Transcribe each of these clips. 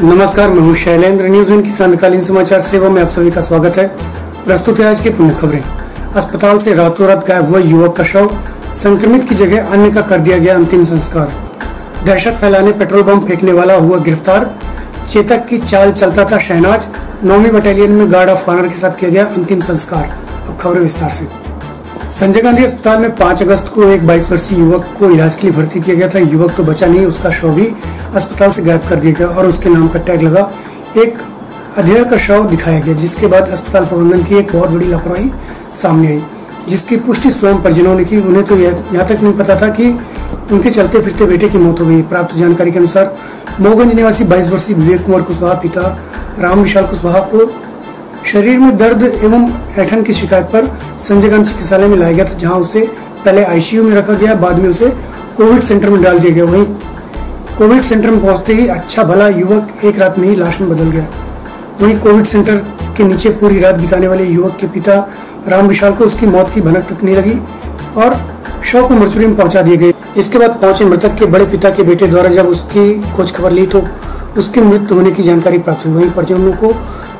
नमस्कार, मैं हूं शैलेंद्र। न्यूज़ वन की संध्याकालीन समाचार सेवा में आप सभी का स्वागत है। प्रस्तुत है आज की प्रमुख खबरें। अस्पताल से रातों रात गायब हुआ युवक का शव, संक्रमित की जगह अन्य का कर दिया गया अंतिम संस्कार। दहशत फैलाने पेट्रोल बम फेंकने वाला हुआ गिरफ्तार। चेतक की चाल चलता था शहनाज। 9वीं बटालियन में गार्ड ऑफ ऑनर के साथ किया गया अंतिम संस्कार। अब खबरें विस्तार से। संजय गांधी अस्पताल में 5 अगस्त को एक 22 वर्षीय युवक को इलाज के लिए भर्ती किया गया था। युवक तो बचा नहीं, उसका शव भी अस्पताल से गायब कर दिया गया और उसके नाम का टैग लगा एक अधेड़ का शव दिखाया गया, जिसके बाद अस्पताल प्रबंधन की एक बहुत बड़ी लापरवाही सामने आई, जिसकी पुष्टि स्वयं परिजनों ने की। उन्हें तो यहाँ तक नहीं पता था कि उनके चलते फिरते बेटे की मौत हो गई। प्राप्त जानकारी के अनुसार मोहगंज निवासी 22 वर्षीय विवेक कुमार कुशवाहा पिता राम विशाल कुशवाहा को शरीर में दर्द एवं ऐंठन की शिकायत पर संजय गांधी चिकित्सालय में लाया गया था, जहां उसे पहले आईसीयू में रखा गया, बाद में उसे कोविड सेंटर में डाल दिया गया। वहीं कोविड सेंटर में पहुंचते ही अच्छा भला युवक एक रात में ही लाश में बदल गया। वहीं कोविड सेंटर के नीचे पूरी रात बिताने वाले युवक के पिता राम विशाल को उसकी मौत की भनक तक नहीं लगी और शव को मरचुरी में पहुंचा दिए गए। इसके बाद पहुंचे मृतक के बड़े पिता के बेटे द्वारा जब उसकी खोज खबर ली तो उसकी मृत्यु होने की जानकारी प्राप्त हुई। वहीं परिजनों को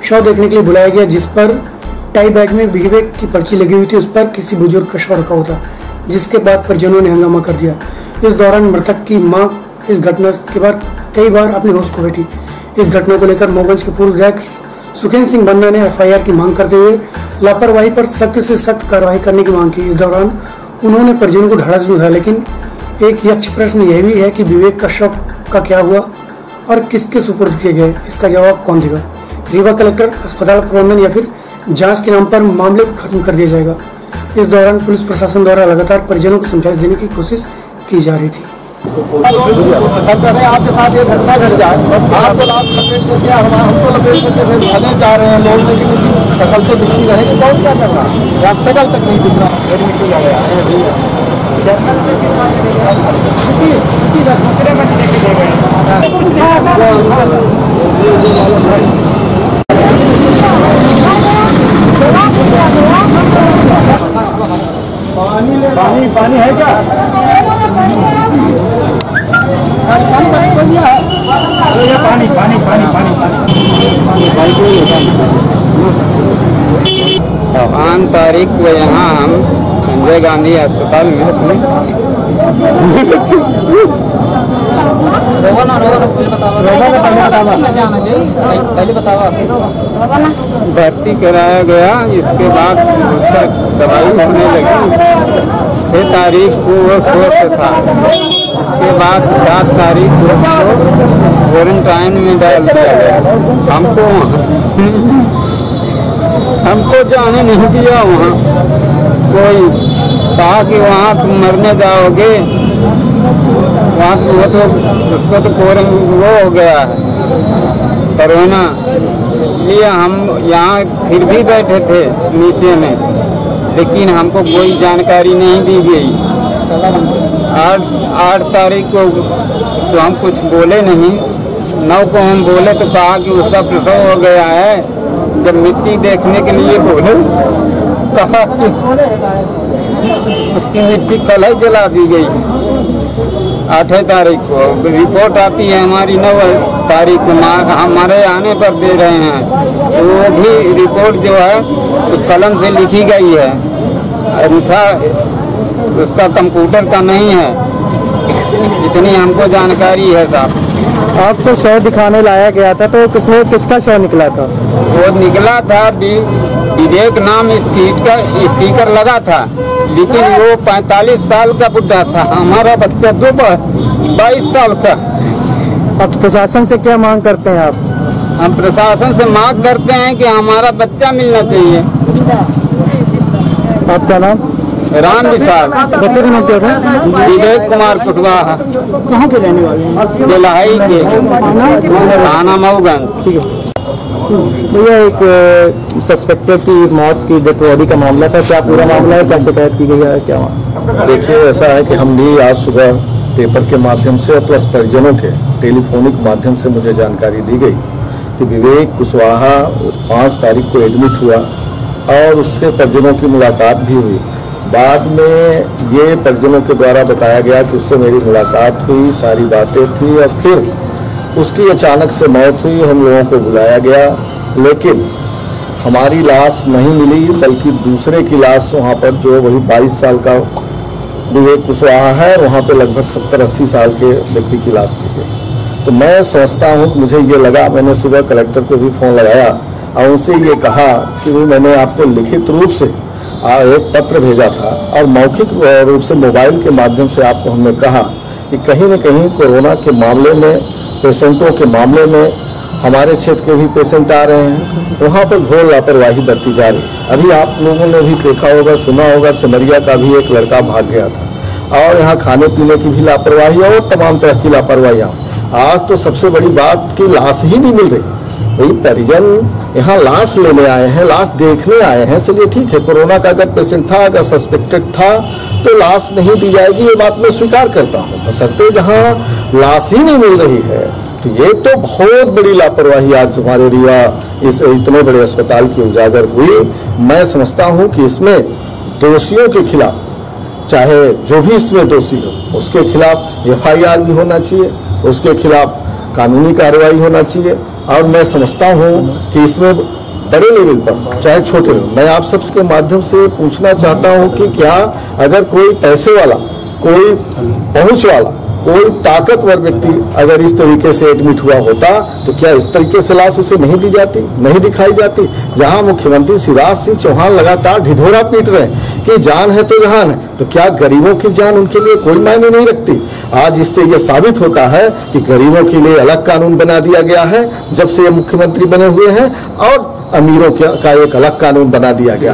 शव देखने के लिए बुलाया गया, जिस पर टाई बैग में विवेक की पर्ची लगी हुई थी, उस पर किसी बुजुर्ग का शव रखा हुआ था, जिसके बाद परिजनों ने हंगामा कर दिया। इस दौरान मृतक की मां इस घटना के बाद कई बार अपने होश खो बैठी। इस घटना को लेकर मोहगंज के पूर्व विधायक सुखेंद्र सिंह बन्ना ने एफआईआर की मांग करते हुए लापरवाही पर सख्त से सख्त कार्रवाई करने की मांग की। इस दौरान उन्होंने परिजनों को ढाढ़स भी उठाया, लेकिन एक यक्ष प्रश्न यह भी है कि विवेक का शव का क्या हुआ और किसके सुपुर्द किए गए, इसका जवाब कौन देगा। रीवा कलेक्टर, अस्पताल प्रबंधन या फिर जांच के नाम पर मामले को खत्म कर दिया जाएगा। इस दौरान पुलिस प्रशासन द्वारा लगातार परिजनों को समझाइश देने की कोशिश की जा रही थी। आपके साथ ये घटना घट जाए, आपको लपेट करके हमको लपेट करके भागे जा रहे हैं लोग, लेकिन उनकी शकल तो दिखती रहे कि कौन क्या कर रहा है, या शकल तक नहीं दिख रहा। पानी है क्या? पाँच तारीख को यहाँ हम संजय गांधी अस्पताल में भर्ती कराया गया। इसके बाद उसका दवाई होने लगी। 6 तारीख को वो स्वस्थ था। इसके बाद 7 तारीख को क्वारंटाइन में डाल दिया गया। हमको जाने नहीं दिया। वहाँ कोई कहा कि वहाँ तुम मरने जाओगे, वहाँ वो तो उसको तो वो हो गया है कोरोना, इसलिए हम यहाँ फिर भी बैठे थे नीचे में, लेकिन हमको कोई जानकारी नहीं दी गई। 8 तारीख को तो हम कुछ बोले नहीं। 9 को हम बोले तो कहा कि उसका प्रसव हो गया है। जब मिट्टी देखने के लिए बोले, कहा कि उसकी मिट्टी कल ही जला दी गई। 8 तारीख को रिपोर्ट आती है हमारी, 9 तारीख को हमारे आने पर दे रहे हैं। तो वो भी रिपोर्ट जो है तो कलम से लिखी गई है, अन्यथा उसका कंप्यूटर का नहीं है। इतनी हमको जानकारी है साहब। आपको शव दिखाने लाया गया था, तो किसका शव निकला था? वो निकला था विवेक नाम स्टिकर लगा था, लेकिन वो 45 साल का बुढ़ा था। हमारा बच्चा 22 साल का। अब प्रशासन से क्या मांग करते हैं आप? हम प्रशासन से मांग करते हैं कि हमारा बच्चा मिलना चाहिए। आपका नाम? राम विशाल। बच्चे का नाम क्या था? विवेक कुमार कुशवाहा। कहाँ के रहने वाले? बेलहाई के, थाना मोहगंज। ठीक है भैया, एक सस्पेक्टेड की मौत की डेथ बॉडी का मामला था, क्या पूरा मामला है, क्या शिकायत की गई है, क्या? देखिए, ऐसा है कि हम भी आज सुबह पेपर के माध्यम से और प्लस परिजनों के टेलीफोनिक माध्यम से मुझे जानकारी दी गई कि विवेक कुशवाहा 5 तारीख को एडमिट हुआ और उससे परिजनों की मुलाकात भी हुई। बाद में ये परिजनों के द्वारा बताया गया कि उससे मेरी मुलाकात हुई, सारी बातें थी और फिर उसकी अचानक से मौत हुई। हम लोगों को बुलाया गया, लेकिन हमारी लाश नहीं मिली, बल्कि दूसरे की लाश वहाँ पर, जो वही 22 साल का विवेक कुशवाहा है, वहाँ पे लगभग 70-80 साल के व्यक्ति की लाश मिली गई। तो मैं समझता हूँ कि मुझे ये लगा, मैंने सुबह कलेक्टर को भी फ़ोन लगाया और उनसे ये कहा कि मैंने आपको लिखित रूप से एक पत्र भेजा था और मौखिक रूप से मोबाइल के माध्यम से आपको हमने कहा कि कहीं न कहीं कोरोना के मामले में, पेशेंटों के मामले में हमारे क्षेत्र के भी पेशेंट आ रहे हैं, वहाँ पर घोर लापरवाही बरती जा रही है। अभी आप लोगों ने भी देखा होगा, सुना होगा, सिमरिया का भी एक लड़का भाग गया था और यहाँ खाने पीने की भी लापरवाही और तमाम तरह की लापरवाहियाँ। आज तो सबसे बड़ी बात कि लाश ही नहीं मिल रही। भाई परिजन यहाँ लाश लेने आए हैं, लाश देखने आए हैं, चलिए ठीक है, कोरोना का अगर पेशेंट था, अगर सस्पेक्टेड था तो लाश नहीं दी जाएगी, ये बात मैं स्वीकार करता हूँ। बशर्ते जहाँ लाश ही नहीं मिल रही है, तो ये तो बहुत बड़ी लापरवाही आज हमारे रीवा इस इतने बड़े अस्पताल की उजागर हुई। मैं समझता हूँ कि इसमें दोषियों के खिलाफ, चाहे जो भी इसमें दोषी हो, उसके खिलाफ FIR भी होना चाहिए, उसके खिलाफ कानूनी कार्रवाई होना चाहिए। और मैं समझता हूँ कि इसमें बड़े लेवल पर, चाहे छोटे लेवल, मैं आप सबके माध्यम से पूछना चाहता हूँ कि क्या अगर कोई पैसे वाला, कोई पहुँच वाला, कोई ताकतवर व्यक्ति अगर इस तरीके से एडमिट हुआ होता तो क्या इस तरीके से लाश उसे नहीं दी जाती, नहीं दिखाई जाती? जहां मुख्यमंत्री शिवराज सिंह चौहान लगातार ढिढोरा पीट रहे हैं कि जान है तो जहान है, तो क्या गरीबों की जान उनके लिए कोई मायने नहीं रखती? आज इससे यह साबित होता है कि गरीबों के लिए अलग कानून बना दिया गया है जब से ये मुख्यमंत्री बने हुए हैं, और अमीरों का एक अलग कानून बना दिया गया।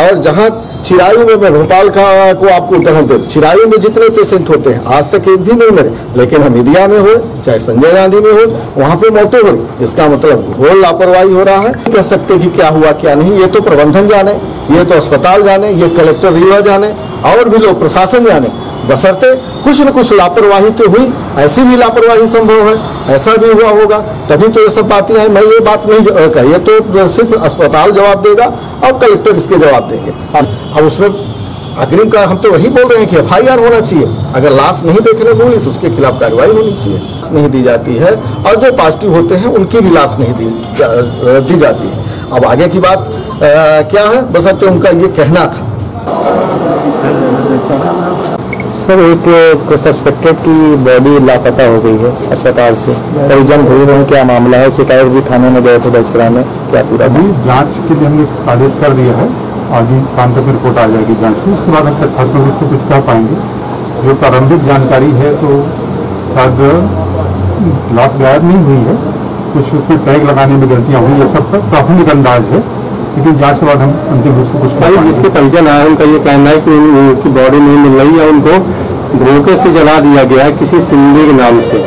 और जहां चिरायू में, मैं भोपाल को आपको उदाहरण दे, चिरायू में जितने पेशेंट होते हैं आज तक एक भी नहीं मरे, लेकिन हमीदिया में हो, चाहे संजय गांधी में हो, वहां पे मौतें हो रही। इसका मतलब घोर लापरवाही हो रहा है। कह सकते कि क्या हुआ क्या नहीं, ये तो प्रबंधन जाने, ये तो अस्पताल जाने, ये कलेक्टर रीवा जाने, और भी लोग प्रशासन जाने। बशर्ते कुछ न कुछ लापरवाही तो हुई, ऐसी भी लापरवाही संभव है, ऐसा भी हुआ होगा, तभी तो ये सब बातें हैं। मैं ये बात नहीं कही, ये तो सिर्फ अस्पताल जवाब देगा और कलेक्टर इसके जवाब देंगे। अब उसमें अग्रिम का हम तो वही बोल रहे हैं कि FIR होना चाहिए। अगर लाश नहीं देखने को मिली तो उसके खिलाफ कार्रवाई होनी चाहिए। नहीं दी जाती है, और जो पॉजिटिव होते हैं उनकी भी लाश नहीं दी जाती है। अब आगे की बात क्या है, बशर्ते उनका ये कहना था। सर, एक सस्पेक्टेड की बॉडी लापता हो गई है अस्पताल से, परिजन ढूंढ रहे हैं, क्या मामला है? शिकायत भी थाने में गए थे दर्ज कराने, क्या पूरा? अभी जांच के लिए हमने आदेश कर दिया है, आज ही शाम तक रिपोर्ट आ जाएगी जांच की। उसके बाद हम तथ्यात्मक रूप से कुछ कह पाएंगे। जो प्रारंभिक जानकारी है तो शायद लाश गायब नहीं हुई है, कुछ उसमें टैग लगाने में गलतियाँ हुई, ये सब प्राथमिक अंदाज है, लेकिन जांच के बाद हम अंतिम रूप से कुछ सर, जिसके परिजन आए उनका ये कहना है कि उनकी बॉडी नहीं मिल रही है, उनको धोखे से जला दिया गया है किसी सिंधी के नाम से।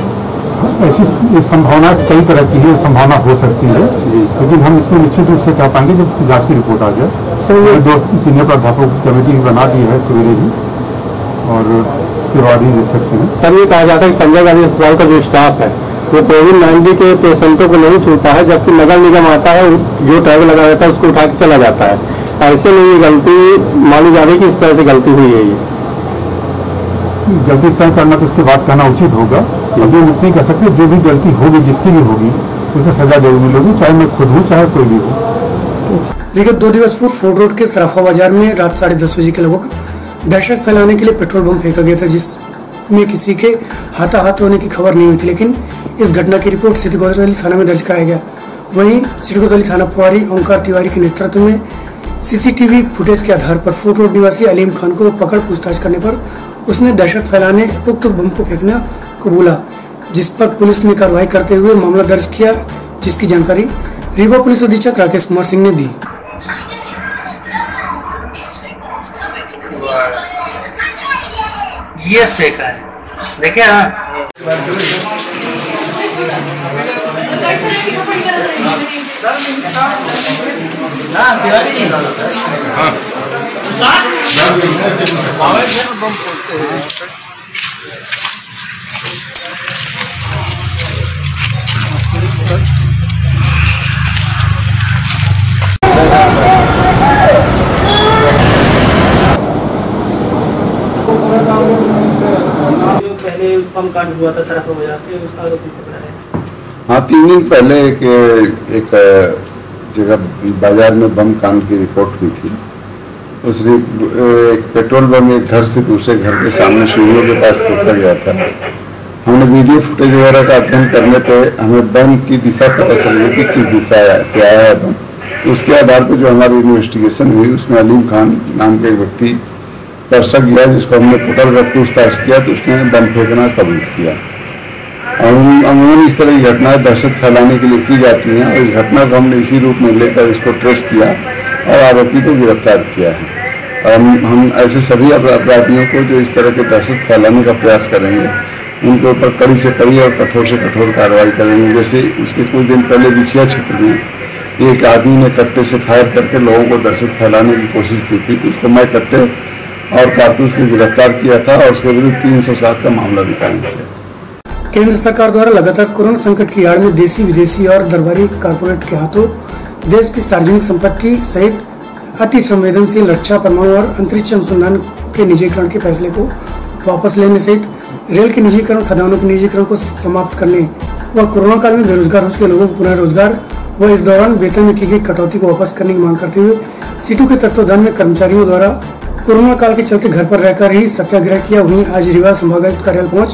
ऐसी संभावना कई तरह की है, संभावना हो सकती है जी, लेकिन हम इसमें निश्चित रूप से कह पाएंगे जब इसकी जांच की रिपोर्ट आ जाए। सर, ये 2 सीनियर प्राध्यापकों की कमेटी बना दी है सवेरे ही, और उसके बाद ही देख सकते हैं। सर, ये कहा जाता है कि संजय गांधी अस्पताल का जो स्टाफ है वो कोविड-19 के पेशेंटों को नहीं छूता है, जबकि नगर निगम आता है, जो टैग लगा रहता है उसको उठा के चला जाता है। ऐसे में ये गलती मानी जा रही है कि इस तरह से गलती हुई है। ये गलती तय करना तो उसके बाद कहना उचित होगा। अभी हम इतनी कह सकते, जो भी गलती होगी, जिसकी भी होगी, उसे सजा जरूर मिलेगी, चाहे मैं खुद हूँ चाहे कोई भी हो। विगत 2 दिवस पूर्व फोर्ट रोड के सराफा बाजार में रात 10:30 बजे के लगभग दहशत फैलाने के लिए पेट्रोल बम फेंका गया था, जिसमें किसी के हाथाहाथ होने की खबर नहीं हुई थी, लेकिन इस घटना की रिपोर्ट सिटी कोतवाली थाना में दर्ज कराया गया। वहीं सिटी कोतवाली थाना प्रभारी ओंकार तिवारी के नेतृत्व में CCTV फुटेज के आधार पर फोर्ट रोड निवासी अलीम खान को पकड़ पूछताछ करने पर उसने दहशत फैलाने उक्त बम को फेंकना कबूला, जिस पर पुलिस ने कार्रवाई करते हुए मामला दर्ज किया, जिसकी जानकारी रीवा पुलिस अधीक्षक राकेश कुमार सिंह ने दी। ये फेंका है, देखे? हाँ, पहले पंप कांड हुआ था सराफा बाजार से, उसका आरोपी पकड़ा है। हाँ, 3 दिन पहले एक जगह बाजार में बम कांड की रिपोर्ट हुई थी। उसने एक पेट्रोल बम एक घर से दूसरे घर के सामने सीढ़ियों के पास फूटा गया था। हमने वीडियो फुटेज वगैरह का अध्ययन करने पे हमें बम की दिशा पता चल गई कि किस दिशा से आया है बम। उसके आधार पर जो हमारी इन्वेस्टिगेशन हुई उसमें अलीम खान नाम के एक व्यक्ति पर शक गया, जिसको हमने पकड़ कर पूछताछ किया तो उसने बम फेंकना कबूल किया। अमूमन इस तरह की घटनाएं दहशत फैलाने के लिए की जाती हैं और इस घटना को हमने इसी रूप में लेकर इसको ट्रेस किया और आरोपी को गिरफ्तार किया है। और हम ऐसे सभी अपराधियों को जो इस तरह के दहशत फैलाने का प्रयास करेंगे उनके ऊपर कड़ी से कड़ी और कठोर से कठोर कार्रवाई करेंगे। जैसे उसके कुछ दिन पहले बिछिया क्षेत्र में एक आदमी ने कट्टे से फायर करके लोगों को दहशत फैलाने की कोशिश की थी, तो उसको मैं कट्टे और कारतूस को गिरफ्तार किया था और उसके विरुद्ध 307 का मामला भी कायम किया। केंद्र सरकार द्वारा लगातार कोरोना संकट की आड़ में देसी विदेशी और दरबारी कारपोरेट के हाथों देश की सार्वजनिक संपत्ति सहित अति संवेदनशील रक्षा, परमाणु और अंतरिक्ष अनुसंधान के निजीकरण के फैसले को वापस लेने सहित रेल के निजीकरण, खदानों के निजीकरण को समाप्त करने व कोरोना काल में बेरोजगार हो चुके लोगों को पुनः रोजगार व इस दौरान वेतन में की गई कटौती को वापस करने की मांग करते हुए सीटू के तत्वावधान में कर्मचारियों द्वारा कोरोना काल के चलते घर पर रहकर ही सत्याग्रह किया। वहीं आज रीवा संभागायुक्त कार्यालय पहुंच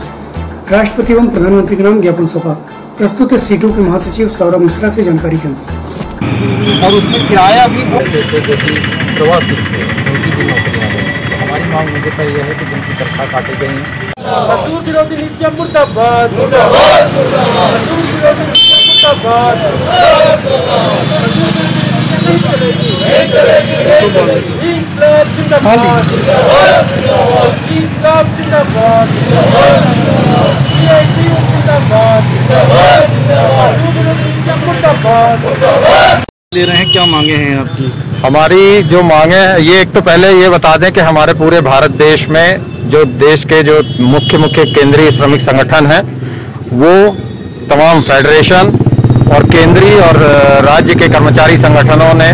राष्ट्रपति एवं प्रधानमंत्री के नाम ज्ञापन सौंपा। प्रस्तुत है सीटू के महासचिव सौरभ मिश्रा से जानकारी के अनुसार। और उसमें किराया भी प्रवासी हमारी मांग मुझे पर यह है कि जिनकी तनख्वाह काटी गई है। मजदूर विरोधी नीतियां मुर्दाबाद, मुर्दाबाद, मजदूर विरोधी नीतियां मुर्दाबाद, नहीं चलेगी, नहीं चलेगी, इंकलाब जिंदाबाद, इंकलाब जिंदाबाद, सीआईटीयू जिंदाबाद, मजदूर विरोधी नीतियां मुर्दाबाद। ले रहे हैं, क्या मांगे हैं आपकी? हमारी जो मांगे हैं, ये एक तो पहले ये बता दें कि हमारे पूरे भारत देश में जो देश के जो मुख्य केंद्रीय श्रमिक संगठन हैं, वो तमाम फेडरेशन और केंद्रीय और राज्य के कर्मचारी संगठनों ने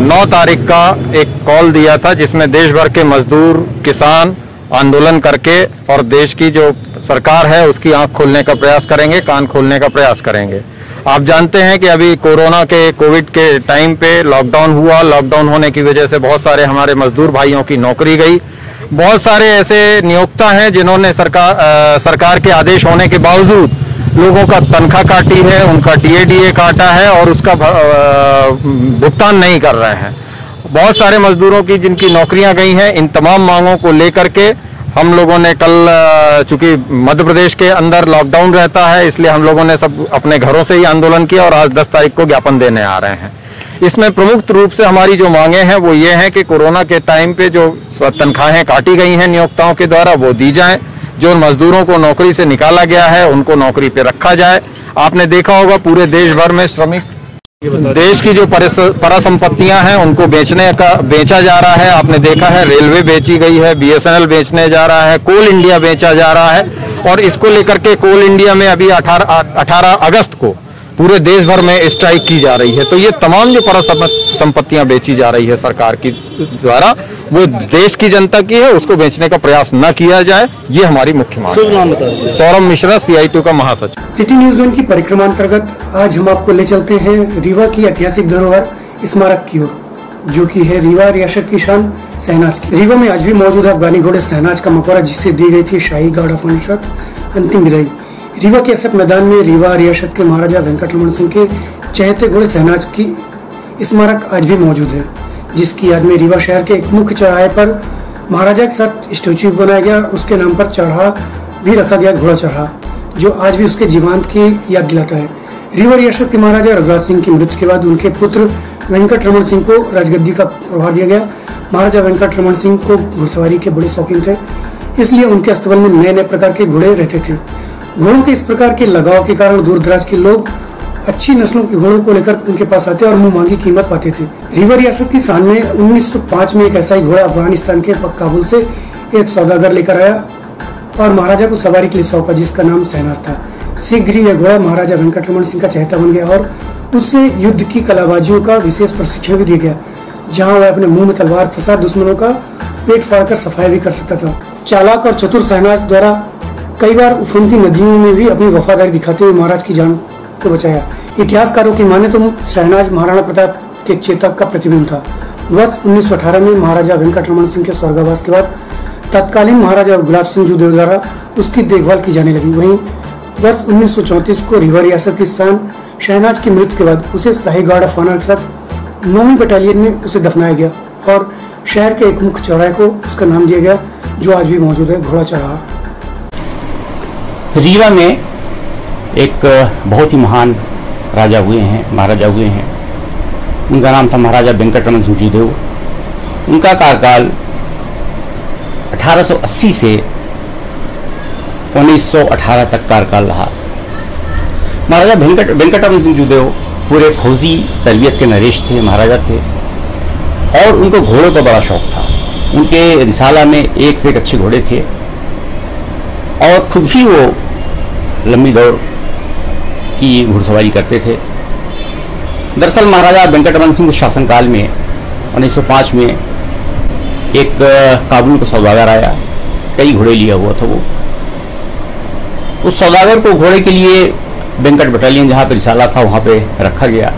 9 तारीख का एक कॉल दिया था, जिसमें देश भर के मजदूर, किसान आंदोलन करके और देश की जो सरकार है उसकी आंख खोलने का प्रयास करेंगे, कान खोलने का प्रयास करेंगे। आप जानते हैं कि अभी कोविड के टाइम पे लॉकडाउन हुआ। लॉकडाउन होने की वजह से बहुत सारे हमारे मजदूर भाइयों की नौकरी गई। बहुत सारे ऐसे नियोक्ता हैं जिन्होंने सरकार के आदेश होने के बावजूद लोगों का तनख्वाह काटी है, उनका डीए काटा है और उसका भुगतान नहीं कर रहे हैं। बहुत सारे मजदूरों की जिनकी नौकरियां गई हैं, इन तमाम मांगों को लेकर के हम लोगों ने कल, चूंकि मध्य प्रदेश के अंदर लॉकडाउन रहता है, इसलिए हम लोगों ने सब अपने घरों से ही आंदोलन किया और आज 10 तारीख को ज्ञापन देने आ रहे हैं। इसमें प्रमुख रूप से हमारी जो मांगे हैं वो ये हैं कि कोरोना के टाइम पे जो तनख्वाहें काटी गई हैं नियोक्ताओं के द्वारा वो दी जाएं। जो मजदूरों को नौकरी से निकाला गया है उनको नौकरी पे रखा जाए। आपने देखा होगा पूरे देश भर में श्रमिक देश की जो परिसंपत्तियां हैं उनको बेचा जा रहा है। आपने देखा है रेलवे बेची गई है, बीएसएनएल बेचने जा रहा है, कोल इंडिया बेचा जा रहा है और इसको लेकर के कोल इंडिया में अभी 18 अगस्त को पूरे देश भर में स्ट्राइक की जा रही है। तो ये तमाम जो परिसंपत्तियां बेची जा रही है सरकार की द्वारा, वो देश की जनता की है, उसको बेचने का प्रयास न किया जाए, ये हमारी मुख्य मांग है। सौरभ मिश्रा, CITU का महासचिव। सिटी न्यूज 1 की परिक्रमा अंतर्गत आज हम आपको ले चलते हैं रीवा की ऐतिहासिक धरोहर स्मारक की ओर, जो कि है रीवा रियासत की शान शहनाज की। रीवा में आज भी मौजूद है अफगानी घोड़े शहनाज का मकबरा, जिसे दी गई थी शाही गार्ड ऑफ ऑनर अंतिम विदाई। रीवा के अशोक मैदान में रीवा रियासत के महाराजा वेंकटरमण सिंह के चहेते घोड़े शहनाज की स्मारक आज भी मौजूद है, जिसकी याद में रीवा शहर के एक मुख्य चौराहे पर महाराजा के साथ स्टेच्यू बनाया गया। उसके नाम पर चौराहा भी रखा गया, घोड़ा चौराहा, जो आज भी उसके जीवांत की याद दिलाता है। रीवा रियासत के महाराजा रघुराज सिंह की मृत्यु के बाद उनके पुत्र वेंकटरमण सिंह को राजगद्दी का प्रभार दिया गया। महाराजा वेंकटरमण सिंह को घुड़सवारी के बड़े शौकीन थे, इसलिए उनके अस्तबल में नए नए प्रकार के घोड़े रहते थे। घोड़ों के इस प्रकार के लगाव के कारण दूर दराज के लोग अच्छी नस्लों के घोड़ों को लेकर उनके पास आते और मुंह मांगी कीमत पाते थे। रीवा रियासत की शान में 1905 में एक ऐसा ही घोड़ा अफगानिस्तान के काबुल से एक सौदागर लेकर आया और महाराजा को सवारी के लिए सौंपा, जिसका नाम शहनाज था। शीघ्र ही यह घोड़ा महाराजा वेंकटरमण सिंह का चहेता बन गया और उससे युद्ध की कलाबाजियों का विशेष प्रशिक्षण भी दिया गया, जहाँ वह अपने मुंह में तलवार फंसा दुश्मनों का पेट फाड़कर सफाई भी कर सकता था। चालाक और चतुर शहनाज द्वारा कई बार उफनती नदियों में भी अपनी वफादारी दिखाते हुए महाराज की जान को बचाया। इतिहासकारों की माने तो शहनाज महाराणा प्रताप के चेतक का प्रतिबिंब था। वर्ष 1918 में महाराजा वेंकटरमण सिंह के स्वर्गवास के बाद तत्कालीन महाराजा गुलाब सिंह जूदेव द्वारा उसकी देखभाल की जाने लगी। वहीं वर्ष 1934 को रीवा रियासत की शान शहनाज की मृत्यु के बाद उसे शाही गार्ड ऑफ ऑनर के साथ 9वीं बटालियन में उसे दफनाया गया और शहर के एक मुख्य चौराहे को उसका नाम दिया गया, जो आज भी मौजूद है, घोड़ा चौराहा। रीवा में एक बहुत ही महान राजा हुए हैं, महाराजा हुए हैं। उनका नाम था महाराजा वेंकटरमण सिंह जूदेव। उनका कार्यकाल 1880 से 1918 तक कार्यकाल रहा। महाराजा वेंकटरमण सिंह जूदेव पूरे फौजी तरबियत के नरेश थे, महाराजा थे, और उनको घोड़ों का बड़ा शौक था। उनके रिसाला में एक से एक अच्छे घोड़े थे और खुद भी वो लंबी दौड़ की घुड़सवारी करते थे। दरअसल महाराजा वेंकटरमण सिंह के शासनकाल में 1905 में एक काबुल का सौदागर आया, कई घोड़े लिया हुआ था वो। उस सौदागर को घोड़े के लिए वेंकट बटालियन जहाँ पे रिसाला था वहाँ पे रखा गया।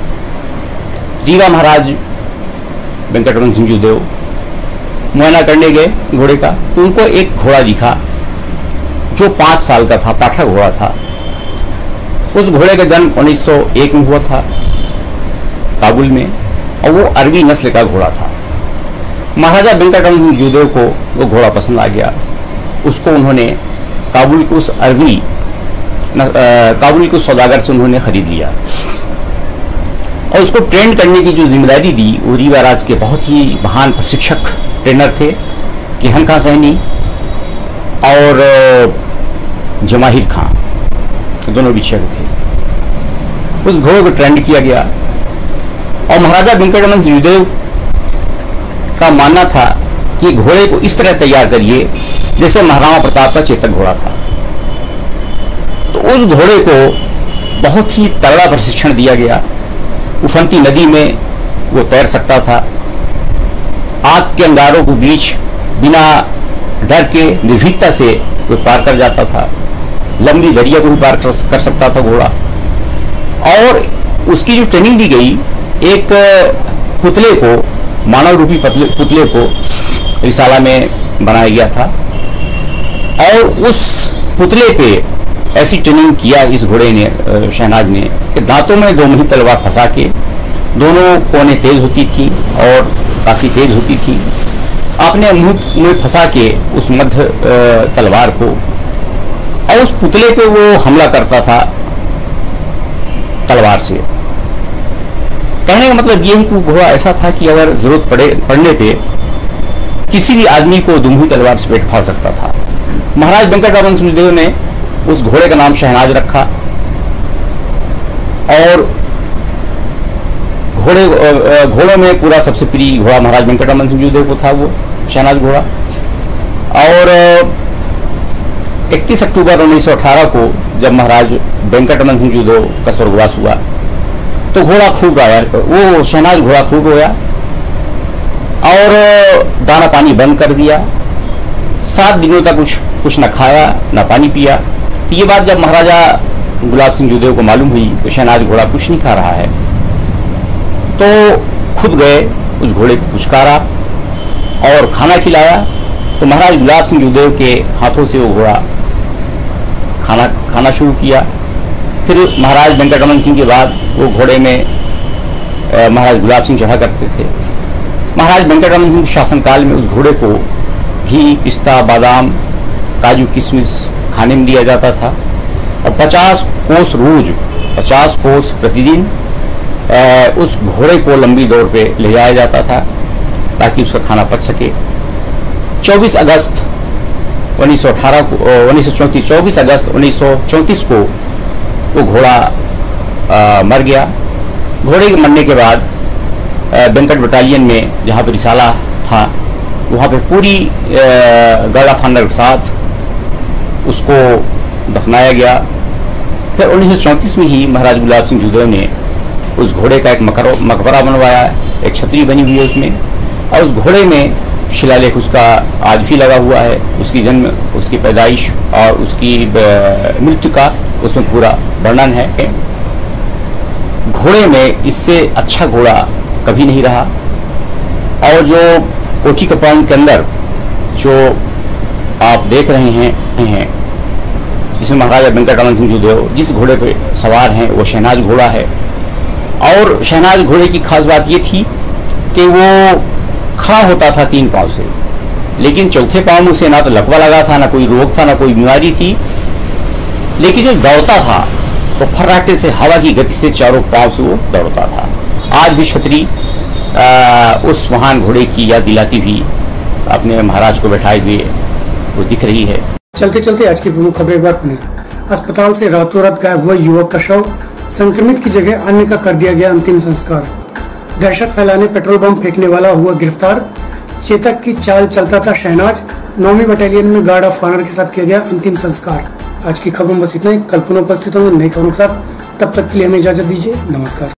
रीवा महाराज वेंकटरमण सिंह जूदेव मुआयना करने गए घोड़े का, तो उनको एक घोड़ा दिखा जो 5 साल का था, पाठा घोड़ा था। उस घोड़े का जन्म 1901 में हुआ था काबुल में, और वो अरबी नस्ल का घोड़ा था। महाराजा वेंकटरमण सिंह जूदेव को वो घोड़ा पसंद आ गया। उसको उन्होंने काबुल के उस सौदागर से उन्होंने खरीद लिया और उसको ट्रेन करने की जो जिम्मेदारी दी वो रीवा राज के बहुत ही महान प्रशिक्षक ट्रेनर थे किहन खां सैनी और जमाहिर खां, दोनों विषय थे। उस घोड़े को ट्रेंड किया गया और महाराजा वेंकटरमण जूदेव का मानना था कि घोड़े को इस तरह तैयार करिए जैसे महाराणा प्रताप का चेतक घोड़ा था। तो उस घोड़े को बहुत ही तगड़ा प्रशिक्षण दिया गया। उफनती नदी में वो तैर सकता था, आग के अंगारों के बीच बिना डर के निर्भीकता से वो पार कर जाता था। लंबी दरिया को भी पार कर सकता था घोड़ा। और उसकी जो ट्रेनिंग दी गई, एक पुतले को, मानव रूपी पुतले को रिसाला में बनाया गया था और उस पुतले पे ऐसी ट्रेनिंग किया इस घोड़े ने, शहनाज ने, कि दांतों में 2 मुही तलवार फंसा के, दोनों कोने तेज होती थी और काफी तेज होती थी, अपने मुंह में फंसा के उस मध्य तलवार को, और उस पुतले पे वो हमला करता था तलवार से। कहने का मतलब ये है कि वो घोड़ा ऐसा था कि अगर जरूरत पड़ने पे किसी भी आदमी को 2 मुही तलवार से पेट फाड़ सकता था। महाराज वेंकटरमण सिंह जूदेव ने उस घोड़े का नाम शहनाज रखा और घोड़ों में पूरा सबसे प्रिय घोड़ा महाराज वेंकटरमण सिंह जूदेव को था वो शहनाज घोड़ा। और 31 अक्टूबर 1918 को जब महाराज वेंकटरमण सिंह जूदेव का स्वर्गवास हुआ तो घोड़ा खूब रोया, वो शहनाज घोड़ा खूब रोया और दाना पानी बंद कर दिया। 7 दिनों तक कुछ न खाया न पानी पिया। तो ये बात जब महाराजा गुलाब सिंह जूदेव को मालूम हुई तो शहनाज घोड़ा कुछ नहीं खा रहा है, तो खुद गए उस घोड़े को पुचकारा और खाना खिलाया। तो महाराज गुलाब सिंह जूदेव के हाथों से वो घोड़ा खाना शुरू किया। फिर महाराज वेंकटरमण सिंह के बाद वो घोड़े में महाराज गुलाब सिंह चढ़ा करते थे। महाराज वेंकटरमण सिंह शासनकाल में उस घोड़े को घी, पिस्ता, बादाम, काजू, किशमिश खाने में दिया जाता था और 50 कोस रोज, 50 कोस प्रतिदिन उस घोड़े को लंबी दौड़ पे ले जाया जाता था ताकि उसका खाना पच सके। 24 अगस्त 1918 को 24 अगस्त 1934 को वो घोड़ा मर गया। घोड़े के मरने के बाद वेंकट बटालियन में जहाँ पे रिसाला था वहाँ पे पूरी गार्ड ऑफ ऑनर के साथ उसको दफनाया गया। फिर 1934 में ही महाराज गुलाब सिंह जूदेव ने उस घोड़े का एक मकबरा बनवाया, एक छतरी बनी हुई है उसमें, और उस घोड़े में शिलालेख उसका आज भी लगा हुआ है। उसकी जन्म, उसकी पैदाइश और उसकी मृत्यु का उसमें पूरा वर्णन है। घोड़े में इससे अच्छा घोड़ा कभी नहीं रहा। और जो कोठी कप्तान के अंदर जो आप देख रहे हैं जिसमें महाराजा वेंकटरमण सिंह जुदेव जिस घोड़े पे सवार हैं वो शहनाज घोड़ा है। और शहनाज घोड़े की खास बात ये थी कि वो खड़ा होता था 3 पांव से, लेकिन चौथे पांव में उसे ना तो लकवा लगा था, ना कोई रोग था, ना कोई बीमारी थी। लेकिन जो दौड़ता था तो फर्राटे से हवा की गति से चारों पांव से वो दौड़ता था। आज भी छतरी उस महान घोड़े की याद दिलाती हुई अपने महाराज को बैठाए हुए वो दिख रही है। चलते चलते आज की प्रमुख खबरें एक बार पुणे। अस्पताल से रातों रात गायब हुआ युवक का शव, संक्रमित की जगह अन्य का कर दिया गया अंतिम संस्कार। दहशत फैलाने पेट्रोल बम फेंकने वाला हुआ गिरफ्तार। चेतक की चाल चलता था शहनाज। 9वीं बटालियन में गार्ड ऑफ ऑनर के साथ किया गया अंतिम संस्कार। आज की खबरों में बस इतना ही। कल पुनः उपस्थित होंगे नई खबरों के साथ। तब तक के लिए हमें इजाजत दीजिए। नमस्कार।